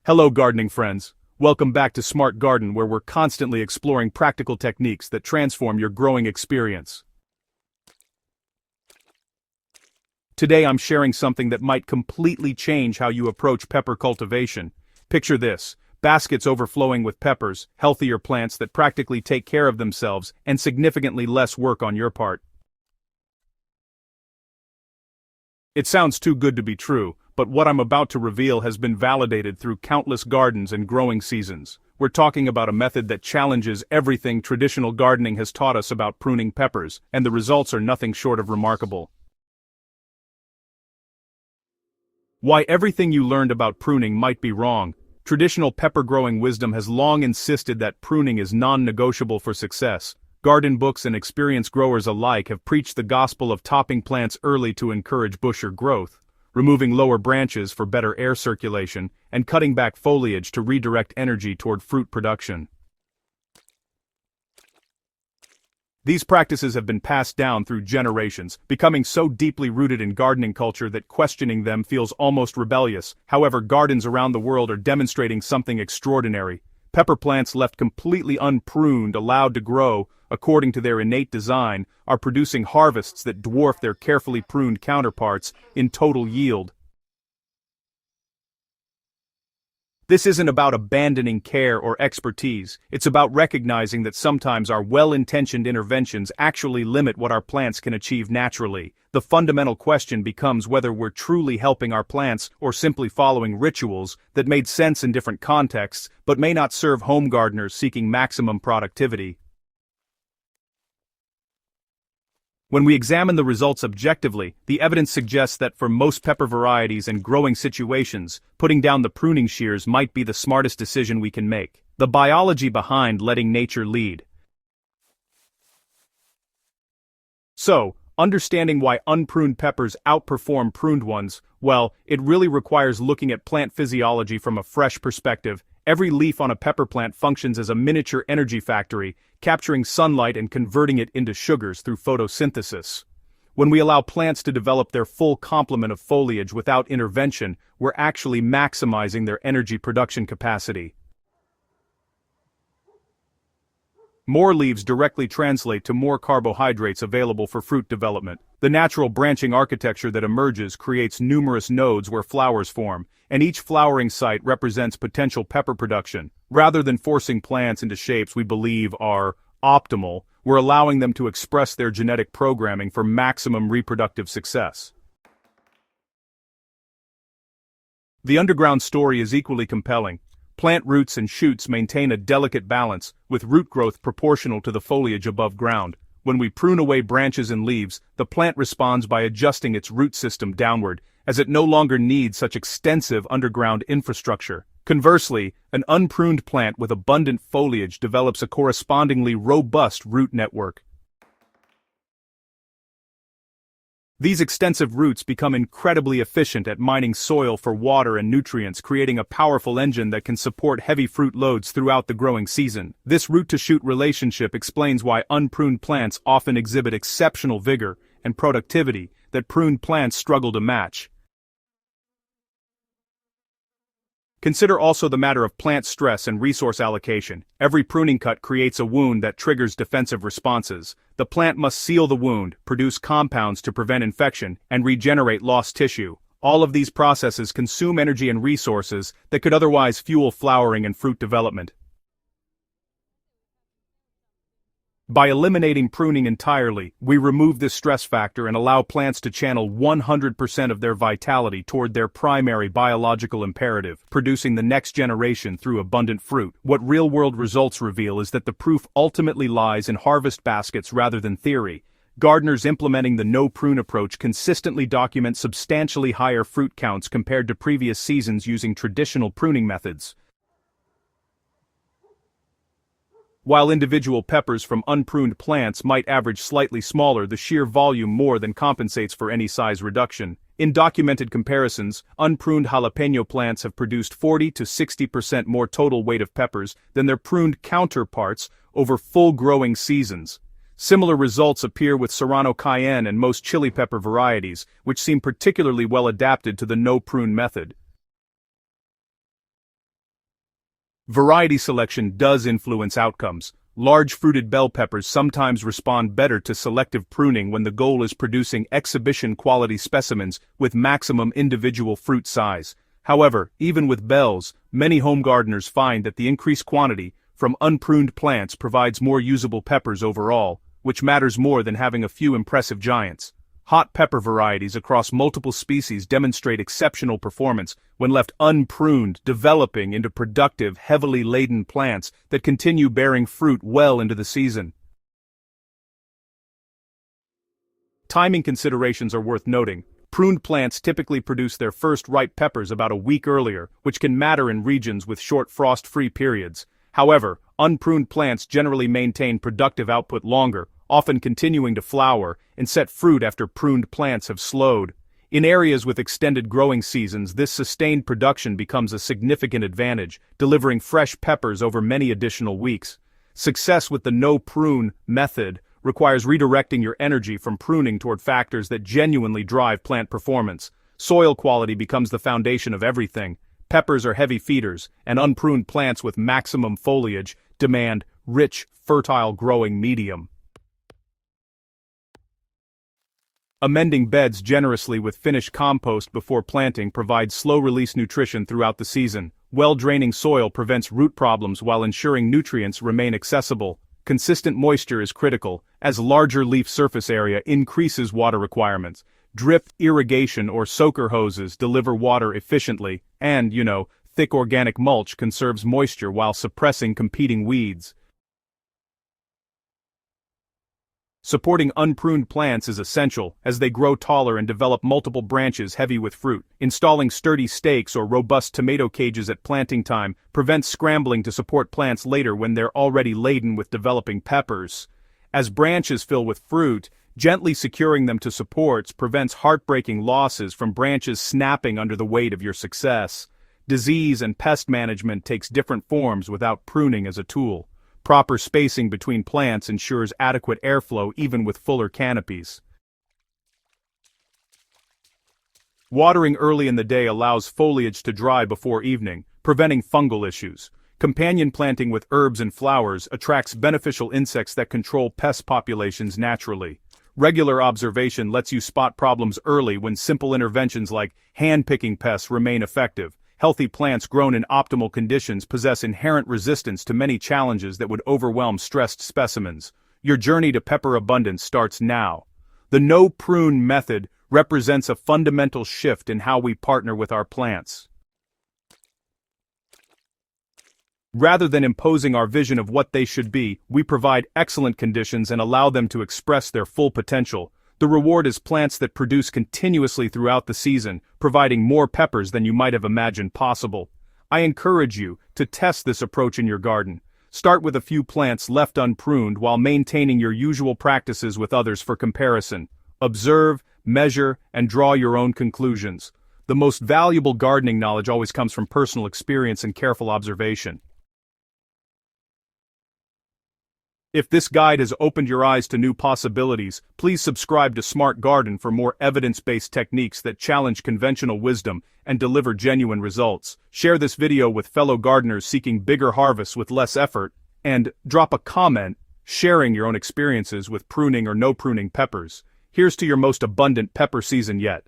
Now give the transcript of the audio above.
Hello gardening friends. Welcome back to Smart Garden, where we're constantly exploring practical techniques that transform your growing experience. Today I'm sharing something that might completely change how you approach pepper cultivation. Picture this: baskets overflowing with peppers, healthier plants that practically take care of themselves, and significantly less work on your part. It sounds too good to be true, but what I'm about to reveal has been validated through countless gardens and growing seasons. We're talking about a method that challenges everything traditional gardening has taught us about pruning peppers, and the results are nothing short of remarkable. Why everything you learned about pruning might be wrong. Traditional pepper growing wisdom has long insisted that pruning is non-negotiable for success. Garden books and experienced growers alike have preached the gospel of topping plants early to encourage bushier growth, removing lower branches for better air circulation, and cutting back foliage to redirect energy toward fruit production. These practices have been passed down through generations, becoming so deeply rooted in gardening culture that questioning them feels almost rebellious. However, gardens around the world are demonstrating something extraordinary. Pepper plants left completely unpruned, allowed to grow, according to their innate design, are producing harvests that dwarf their carefully pruned counterparts in total yield. This isn't about abandoning care or expertise, it's about recognizing that sometimes our well-intentioned interventions actually limit what our plants can achieve naturally. The fundamental question becomes whether we're truly helping our plants or simply following rituals that made sense in different contexts but may not serve home gardeners seeking maximum productivity. When we examine the results objectively, the evidence suggests that for most pepper varieties and growing situations, putting down the pruning shears might be the smartest decision we can make. The biology behind letting nature lead. So, understanding why unpruned peppers outperform pruned ones, well, it really requires looking at plant physiology from a fresh perspective. Every leaf on a pepper plant functions as a miniature energy factory, capturing sunlight and converting it into sugars through photosynthesis. When we allow plants to develop their full complement of foliage without intervention, we're actually maximizing their energy production capacity. More leaves directly translate to more carbohydrates available for fruit development. The natural branching architecture that emerges creates numerous nodes where flowers form, and each flowering site represents potential pepper production. Rather than forcing plants into shapes we believe are optimal, we're allowing them to express their genetic programming for maximum reproductive success. The underground story is equally compelling. Plant roots and shoots maintain a delicate balance, with root growth proportional to the foliage above ground. When we prune away branches and leaves, the plant responds by adjusting its root system downward, as it no longer needs such extensive underground infrastructure. Conversely, an unpruned plant with abundant foliage develops a correspondingly robust root network. These extensive roots become incredibly efficient at mining soil for water and nutrients, creating a powerful engine that can support heavy fruit loads throughout the growing season. This root-to-shoot relationship explains why unpruned plants often exhibit exceptional vigor and productivity that pruned plants struggle to match. Consider also the matter of plant stress and resource allocation. Every pruning cut creates a wound that triggers defensive responses. The plant must seal the wound, produce compounds to prevent infection, and regenerate lost tissue. All of these processes consume energy and resources that could otherwise fuel flowering and fruit development. By eliminating pruning entirely, we remove this stress factor and allow plants to channel 100% of their vitality toward their primary biological imperative, producing the next generation through abundant fruit. What real-world results reveal is that the proof ultimately lies in harvest baskets rather than theory. Gardeners implementing the no-prune approach consistently document substantially higher fruit counts compared to previous seasons using traditional pruning methods. While individual peppers from unpruned plants might average slightly smaller, the sheer volume more than compensates for any size reduction. In documented comparisons, unpruned jalapeno plants have produced 40 to 60% more total weight of peppers than their pruned counterparts over full growing seasons. Similar results appear with Serrano cayenne and most chili pepper varieties, which seem particularly well adapted to the no-prune method. Variety selection does influence outcomes. Large fruited bell peppers sometimes respond better to selective pruning when the goal is producing exhibition quality specimens with maximum individual fruit size. However, even with bells, many home gardeners find that the increased quantity from unpruned plants provides more usable peppers overall, which matters more than having a few impressive giants. Hot pepper varieties across multiple species demonstrate exceptional performance when left unpruned, developing into productive, heavily laden plants that continue bearing fruit well into the season. Timing considerations are worth noting. Pruned plants typically produce their first ripe peppers about a week earlier, which can matter in regions with short frost-free periods. However, unpruned plants generally maintain productive output longer, often continuing to flower and set fruit after pruned plants have slowed. In areas with extended growing seasons, this sustained production becomes a significant advantage, delivering fresh peppers over many additional weeks. Success with the no-prune method requires redirecting your energy from pruning toward factors that genuinely drive plant performance. Soil quality becomes the foundation of everything. Peppers are heavy feeders, and unpruned plants with maximum foliage demand rich, fertile growing medium. Amending beds generously with finished compost before planting provides slow-release nutrition throughout the season. Well-draining soil prevents root problems while ensuring nutrients remain accessible. Consistent moisture is critical, as larger leaf surface area increases water requirements. Drip irrigation or soaker hoses deliver water efficiently, and, thick organic mulch conserves moisture while suppressing competing weeds. Supporting unpruned plants is essential, as they grow taller and develop multiple branches heavy with fruit. Installing sturdy stakes or robust tomato cages at planting time prevents scrambling to support plants later when they're already laden with developing peppers. As branches fill with fruit, gently securing them to supports prevents heartbreaking losses from branches snapping under the weight of your success. Disease and pest management takes different forms without pruning as a tool. Proper spacing between plants ensures adequate airflow even with fuller canopies. Watering early in the day allows foliage to dry before evening, preventing fungal issues. Companion planting with herbs and flowers attracts beneficial insects that control pest populations naturally. Regular observation lets you spot problems early when simple interventions like hand-picking pests remain effective. Healthy plants grown in optimal conditions possess inherent resistance to many challenges that would overwhelm stressed specimens. Your journey to pepper abundance starts now. The no-prune method represents a fundamental shift in how we partner with our plants. Rather than imposing our vision of what they should be, we provide excellent conditions and allow them to express their full potential. The reward is plants that produce continuously throughout the season, providing more peppers than you might have imagined possible. I encourage you to test this approach in your garden. Start with a few plants left unpruned while maintaining your usual practices with others for comparison. Observe, measure, and draw your own conclusions. The most valuable gardening knowledge always comes from personal experience and careful observation. If this guide has opened your eyes to new possibilities, please subscribe to Smart Garden for more evidence-based techniques that challenge conventional wisdom and deliver genuine results. Share this video with fellow gardeners seeking bigger harvests with less effort, and drop a comment sharing your own experiences with pruning or no pruning peppers. Here's to your most abundant pepper season yet.